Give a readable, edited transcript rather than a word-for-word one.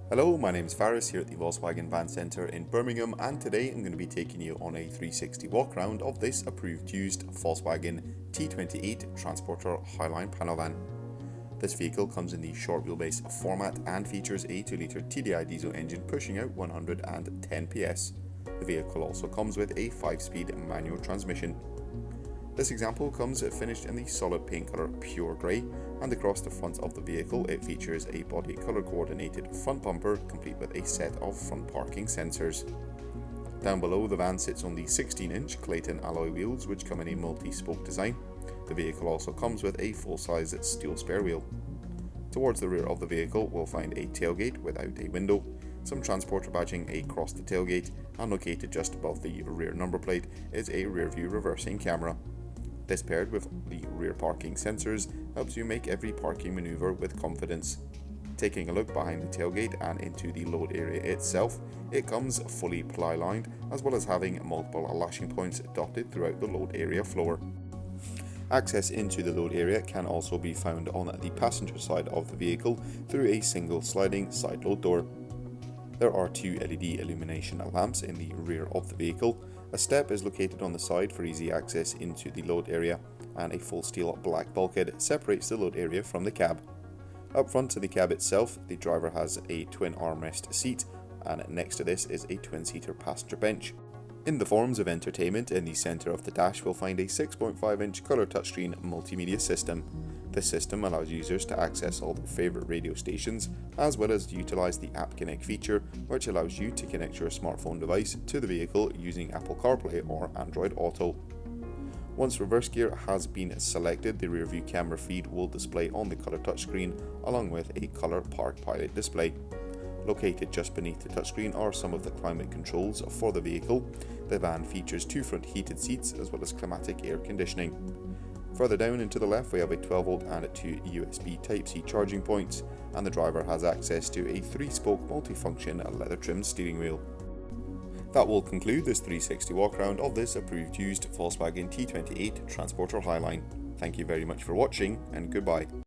Hello, my name is Faris here at the Volkswagen Van Centre in Birmingham, and today I'm going to be taking you on a 360 walk around of this approved used Volkswagen T28 Transporter Highline panel van. This vehicle comes in the short wheelbase format and features a 2-litre TDI diesel engine pushing out 110 PS. The vehicle also comes with a 5-speed manual transmission. This example comes finished in the solid paint colour pure grey, and across the front of the vehicle it features a body colour coordinated front bumper complete with a set of front parking sensors. Down below, the van sits on the 16-inch Clayton alloy wheels which come in a multi-spoke design. The vehicle also comes with a full-size steel spare wheel. Towards the rear of the vehicle we'll find a tailgate without a window, some transporter badging across the tailgate, and located just above the rear number plate is a rear view reversing camera. This, paired with the rear parking sensors, helps you make every parking maneuver with confidence. Taking a look behind the tailgate and into the load area itself, it comes fully ply lined, as well as having multiple lashing points dotted throughout the load area floor. Access into the load area can also be found on the passenger side of the vehicle through a single sliding side load door. There are two LED illumination lamps in the rear of the vehicle. A step is located on the side for easy access into the load area, and a full steel black bulkhead separates the load area from the cab. Up front to the cab itself, the driver has a twin armrest seat, and next to this is a twin-seater passenger bench. In the forms of entertainment, in the centre of the dash we'll find a 6.5-inch colour touchscreen multimedia system. This system allows users to access all their favourite radio stations, as well as utilise the App Connect feature, which allows you to connect your smartphone device to the vehicle using Apple CarPlay or Android Auto. Once reverse gear has been selected, the rear view camera feed will display on the colour touchscreen along with a colour Park Pilot display. Located just beneath the touchscreen are some of the climate controls for the vehicle. The van features two front heated seats as well as climatic air conditioning. Further down and to the left we have a 12V and 2 USB Type-C charging points, and the driver has access to a 3-spoke multifunction leather trimmed steering wheel. That will conclude this 360 walk around of this approved used Volkswagen T28 Transporter Highline. Thank you very much for watching, and goodbye.